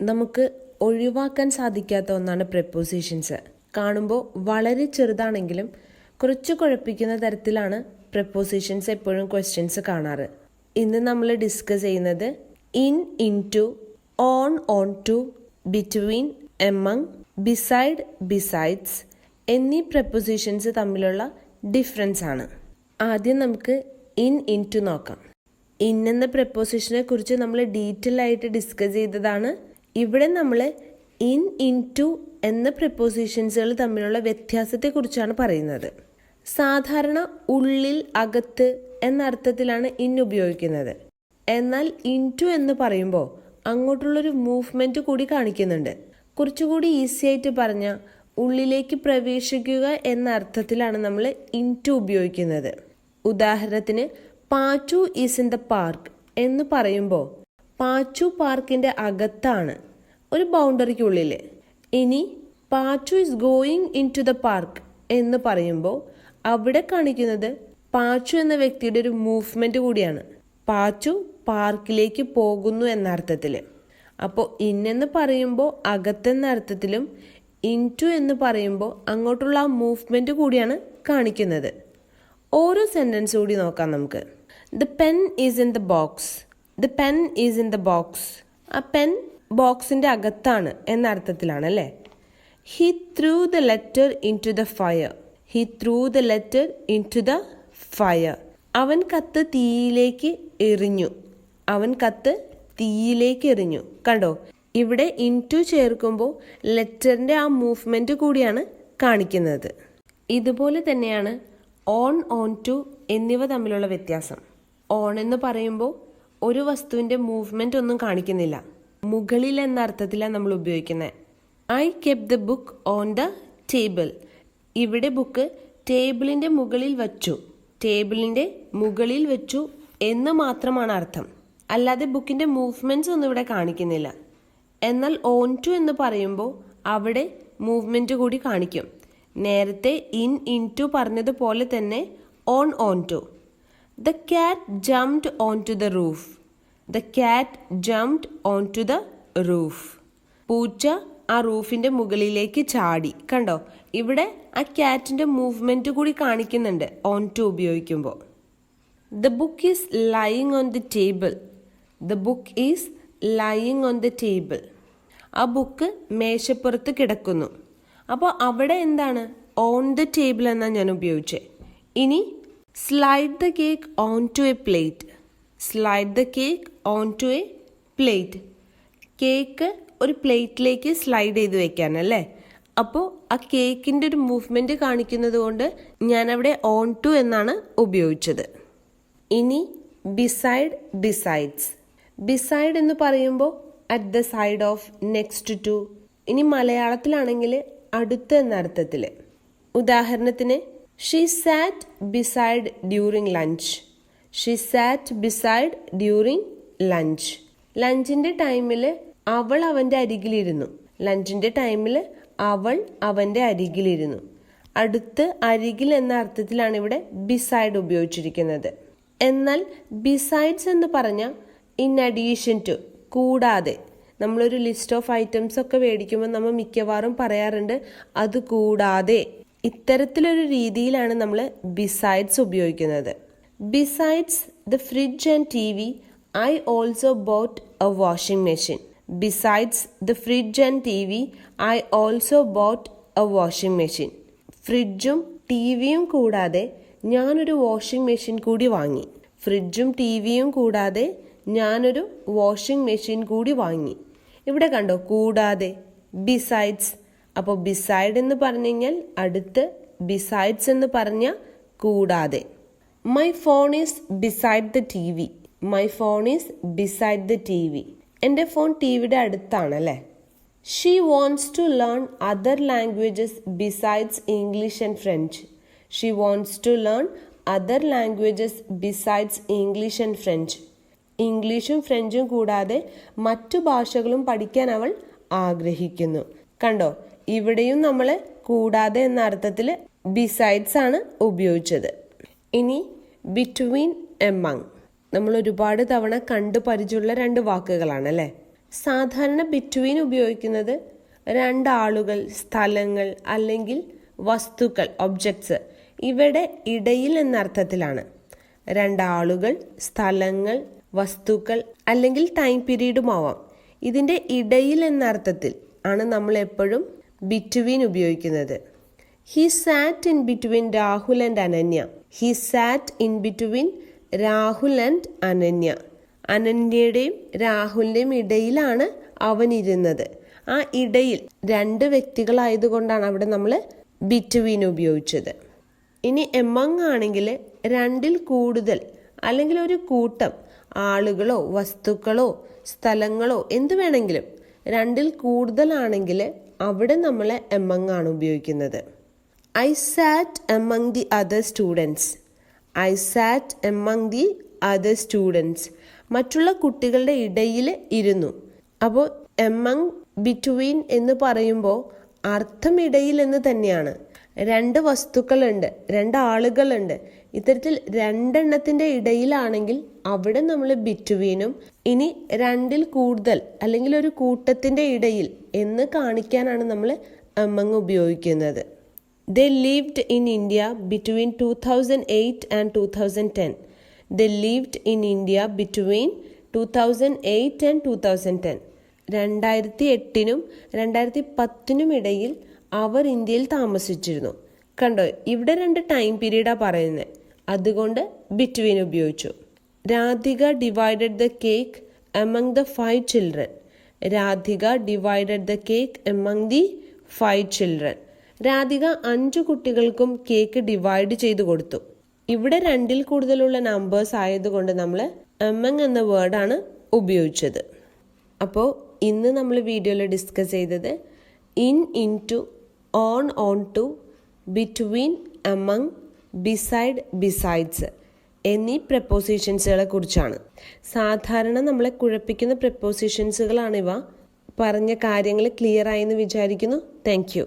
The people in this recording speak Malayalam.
നമുക്ക് ഒഴിവാക്കാൻ സാധിക്കാത്ത ഒന്നാണ് പ്രപ്പോസിഷൻസ്. കാണുമ്പോൾ വളരെ ചെറുതാണെങ്കിലും കുറച്ച് കുഴപ്പിക്കുന്ന തരത്തിലാണ് പ്രപ്പോസിഷൻസ് എപ്പോഴും ക്വസ്റ്റ്യൻസ് കാണാറ്. ഇന്ന് നമ്മൾ ഡിസ്കസ് ചെയ്യുന്നത് in, into, onto, between, among, beside, besides എന്നീ പ്രപ്പോസിഷൻസ് തമ്മിലുള്ള ഡിഫറൻസ് ആണ്. ആദ്യം നമുക്ക് ഇൻ ടു നോക്കാം. ഇൻ എന്ന പ്രപ്പോസിഷനെ കുറിച്ച് നമ്മൾ ഡീറ്റെയിൽ ആയിട്ട് ഡിസ്കസ് ചെയ്തതാണ്. ഇവിടെ നമ്മൾ ഇൻ ടു എന്ന പ്രപ്പോസിഷൻസുകൾ തമ്മിലുള്ള വ്യത്യാസത്തെക്കുറിച്ചാണ് പറയുന്നത്. സാധാരണ ഉള്ളിൽ, അകത്ത് എന്ന അർത്ഥത്തിലാണ് ഇൻ ഉപയോഗിക്കുന്നത്. എന്നാൽ ഇൻ ടു എന്ന് പറയുമ്പോൾ അങ്ങോട്ടുള്ളൊരു മൂവ്മെന്റ് കൂടി കാണിക്കുന്നുണ്ട്. കുറച്ചുകൂടി ഈസി ആയിട്ട് പറഞ്ഞാൽ ഉള്ളിലേക്ക് പ്രവേശിക്കുക എന്ന അർത്ഥത്തിലാണ് നമ്മൾ ഇൻ ടു ഉപയോഗിക്കുന്നത്. ഉദാഹരണത്തിന് Pachu is in the park എന്ന് പറയുമ്പോൾ പാച്ചു പാർക്കിന്റെ അകത്താണ്, ഒരു ബൗണ്ടറിക്കുള്ളിൽ. ഇനി Pachu is going into the park എന്ന് പറയുമ്പോൾ അവിടെ കാണിക്കുന്നത് പാച്ചു എന്ന വ്യക്തിയുടെ ഒരു മൂവ്മെന്റ് കൂടിയാണ്. പാച്ചു പാർക്കിലേക്ക് പോകുന്നു എന്ന അർത്ഥത്തിൽ. അപ്പോൾ ഇൻ എന്ന് പറയുമ്പോൾ അകത്തെന്ന അർത്ഥത്തിലും ഇൻ ടു എന്ന് പറയുമ്പോൾ അങ്ങോട്ടുള്ള ആ മൂവ്മെന്റ് കൂടിയാണ് കാണിക്കുന്നത്. ഓരോ സെന്റൻസ് കൂടി നോക്കാം നമുക്ക്. The pen is in the box. The pen is in the box. ആ പെൻ ബോക്സിന്റെ അകത്താണ് എന്ന അർത്ഥത്തിലാണ് അല്ലേ. He threw the letter into the fire. He threw the letter into the fire. അവൻ കത്ത് തീയിലേക്ക് എറിഞ്ഞു. അവൻ കത്ത് തീയിലേക്ക് എറിഞ്ഞു. കണ്ടോ, ഇവിടെ ഇൻ ടു ചേർക്കുമ്പോൾ ലെറ്ററിന്റെ ആ മൂവ്മെന്റ് കൂടിയാണ് കാണിക്കുന്നത്. ഇതുപോലെ തന്നെയാണ് ഓൺ ടു എന്നിവ തമ്മിലുള്ള വ്യത്യാസം. ഓൺ എന്ന് പറയുമ്പോൾ ഒരു വസ്തുവിന്റെ മൂവ്മെന്റ് ഒന്നും കാണിക്കുന്നില്ല, മുകളിൽ എന്ന അർത്ഥത്തിലാണ് നമ്മൾ ഉപയോഗിക്കുന്നത്. I kept the book on the table. ഇവിടെ ബുക്ക് ടേബിളിന്റെ മുകളിൽ വച്ചു. ടേബിളിന്റെ മുകളിൽ വെച്ചു എന്ന് മാത്രമാണ് അർത്ഥം, അല്ലാതെ ബുക്കിന്റെ മൂവ്മെന്റ്സ് ഒന്നും ഇവിടെ കാണിക്കുന്നില്ല. എന്നാൽ ഓൺ ടു എന്ന് പറയുമ്പോൾ അവിടെ മൂവ്മെന്റ് കൂടി കാണിക്കും. നേരത്തെ ഇൻ ടു പറഞ്ഞതുപോലെ തന്നെ onto. The cat jumped onto the roof. The cat jumped onto the roof. പൂച്ച ആ റൂഫിന്റെ മുകളിലേക്ക് ചാടി. കണ്ടോ, ഇവിടെ ആ ക്യാറ്റിന്റെ മൂവ്മെന്റ് കൂടി കാണിക്കുന്നുണ്ട് ഓൺ ടു ഉപയോഗിക്കുമ്പോൾ. The book is lying on the table. The book is lying on the table. ആ ബുക്ക് മേശപ്പുറത്ത് കിടക്കുന്നു. അപ്പോൾ അവിടെ എന്താണ്, ഓൺ ദ ടേബിൾ എന്നാണ് ഞാൻ ഉപയോഗിച്ചത്. ഇനി slide the cake onto a plate. Slide the cake onto a plate. Cake ഒരു പ്ലേറ്റിലേക്ക് സ്ലൈഡ് ചെയ്ത് വെക്കാനല്ലേ. അപ്പോൾ ആ കേക്കിൻ്റെ ഒരു മൂവ്മെന്റ് കാണിക്കുന്നത് കൊണ്ട് ഞാൻ അവിടെ ഓൺ ടു എന്നാണ് ഉപയോഗിച്ചത്. ഇനി ബിസൈഡ്, ബിസൈഡ്സ്. ബിസൈഡ് എന്ന് പറയുമ്പോൾ at the side of, next to. ഇനി മലയാളത്തിലാണെങ്കിൽ അടുത്ത് എന്ന അർത്ഥത്തിൽ. ഉദാഹരണത്തിന് she sat beside during lunch. She sat beside during lunch. ലഞ്ചിന്റെ ടൈമിൽ അവൾ അവന്റെ അരികിലിരുന്നു. ലഞ്ചിന്റെ ടൈമിൽ അവൾ അവന്റെ അരികിലിരുന്നു. അടുത്ത്, അരികിൽ എന്ന അർത്ഥത്തിലാണ് ഇവിടെ ബിസൈഡ് ഉപയോഗിച്ചിരിക്കുന്നത്. എന്നാൽ ബിസൈഡ്സ് എന്ന് പറഞ്ഞാൽ ഇൻ അഡീഷൻ ടു, കൂടാതെ. നമ്മളൊരു ലിസ്റ്റ് ഓഫ് ഐറ്റംസ് ഒക്കെ മേടിക്കുമ്പോൾ നമ്മൾ മിക്കവാറും പറയാറുണ്ട് അത് കൂടാതെ. ഇത്തരത്തിലൊരു രീതിയിലാണ് നമ്മൾ ബിസൈഡ്സ് ഉപയോഗിക്കുന്നത്. Besides the fridge and T V I also bought a washing machine. Besides the fridge and T V I also bought a washing machine. ഫ്രിഡ്ജും ടി വിയും കൂടാതെ ഞാനൊരു വാഷിംഗ് മെഷീൻ കൂടി വാങ്ങി. ഫ്രിഡ്ജും ടി വിയും കൂടാതെ ഞാനൊരു വാഷിംഗ് മെഷീൻ കൂടി വാങ്ങി. ഇവിടെ കണ്ടോ, കൂടാതെ, ബിസൈഡ്സ്. അപ്പോൾ ബിസൈഡ് എന്ന് പറഞ്ഞു കഴിഞ്ഞാൽ അടുത്ത്, ബിസൈഡ്സ് എന്ന് പറഞ്ഞാൽ കൂടാതെ. My phone is beside the TV. My phone is beside the TV. എൻ്റെ ഫോൺ ടി വിയുടെ അടുത്താണ് അല്ലേ. She wants to learn other languages besides English and French. She wants to learn other languages besides English and French. ഇംഗ്ലീഷും ഫ്രഞ്ചും കൂടാതെ മറ്റു ഭാഷകളും പഠിക്കാൻ അവൾ ആഗ്രഹിക്കുന്നു. കണ്ടോ, ഇവിടെയും നമ്മൾ കൂടാതെ എന്ന അർത്ഥത്തിൽ ബിസൈഡ്സ് ആണ് ഉപയോഗിച്ചത്. ഇനി ബിറ്റ്വീൻ, എമംഗ്. നമ്മൾ ഒരുപാട് തവണ കണ്ടു പരിചയമുള്ള രണ്ട് വാക്കുകളാണ് അല്ലേ. സാധാരണ ബിറ്റ്വീൻ ഉപയോഗിക്കുന്നത് രണ്ടാളുകൾ, സ്ഥലങ്ങൾ അല്ലെങ്കിൽ വസ്തുക്കൾ, ഒബ്ജക്ട്സ്, ഇവിടെ ഇടയിൽ എന്ന അർത്ഥത്തിലാണ്. രണ്ടാളുകൾ, സ്ഥലങ്ങൾ, വസ്തുക്കൾ അല്ലെങ്കിൽ ടൈം പീരീഡുമാവാം. ഇതിൻ്റെ ഇടയിൽ എന്ന അർത്ഥത്തിൽ ആണ് നമ്മൾ എപ്പോഴും ബിറ്റ്വീൻ ഉപയോഗിക്കുന്നത്. He sat in between Rahul and Ananya. He sat in between Rahul and Ananya. അനന്യയുടെയും രാഹുലിൻ്റെയും ഇടയിലാണ് അവൻ ഇരുന്നത്. ആ ഇടയിൽ രണ്ട് വ്യക്തികളായതുകൊണ്ടാണ് അവിടെ നമ്മൾ ബിറ്റ്വീൻ ഉപയോഗിച്ചത്. ഇനി എമംഗ് ആണെങ്കിൽ രണ്ടിൽ കൂടുതൽ അല്ലെങ്കിൽ ഒരു കൂട്ടം ആളുകളോ വസ്തുക്കളോ സ്ഥലങ്ങളോ എന്ത് വേണമെങ്കിലും രണ്ടിൽ കൂടുതലാണെങ്കിൽ അവിടെ നമ്മൾ എമംഗ് ആണ് ഉപയോഗിക്കുന്നത്. I SAT among the other students. I SAT among the other students. മറ്റുള്ള കുട്ടികളുടെ ഇടയിൽ ഇരുന്നു. അപ്പോൾ എമംഗ്, ബിറ്റ്വീൻ എന്ന് പറയുമ്പോൾ അർത്ഥം ഇടയിൽ എന്ന് തന്നെയാണ്. രണ്ട് വസ്തുക്കളുണ്ട്, രണ്ട് ആളുകളുണ്ട്. ഇത്തരത്തിൽ രണ്ടെണ്ണത്തിൻ്റെ ഇടയിലാണെങ്കിൽ അവിടെ നമ്മൾ ബിറ്റ്വീനും, ഇനി രണ്ടിൽ കൂടുതൽ അല്ലെങ്കിൽ ഒരു കൂട്ടത്തിൻ്റെ ഇടയിൽ എന്ന് കാണിക്കാനാണ് നമ്മൾ എമംഗ് ഉപയോഗിക്കുന്നത്. They lived in India between 2008 and 2010. They lived in India between 2008 and 2010. 2008-നും 2010-നും ഇടയിൽ അവർ ഇന്ത്യയിൽ താമസിച്ചിരുന്നു. കണ്ടോ, ഇവിടെ രണ്ട് ടൈം പീരീഡാണ് പറയുന്നത്, അതുകൊണ്ട് ബിറ്റ്വീൻ ഉപയോഗിച്ചു. Radhika divided the cake among the 5 children. Radhika divided the cake among the 5 children. Radhika 5 കുട്ടികൾക്കും കേക്ക് ഡിവൈഡ് ചെയ്ത് കൊടുത്തു. ഇവിടെ രണ്ടിൽ കൂടുതലുള്ള നമ്പേഴ്സ് ആയതുകൊണ്ട് നമ്മൾ എമംഗ് എന്ന വേർഡാണ് ഉപയോഗിച്ചത്. അപ്പോൾ ഇന്ന് നമ്മൾ വീഡിയോയിൽ ഡിസ്കസ് ചെയ്തത് in, into, onto, between, among, beside, besides എന്നീ പ്രപ്പോസിഷൻസുകളെ കുറിച്ചാണ്. സാധാരണ നമ്മളെ കുഴപ്പിക്കുന്ന പ്രപ്പോസിഷൻസുകളാണിവ. പറഞ്ഞ കാര്യങ്ങൾ ക്ലിയർ ആയെന്ന് വിചാരിക്കുന്നു. Thank you.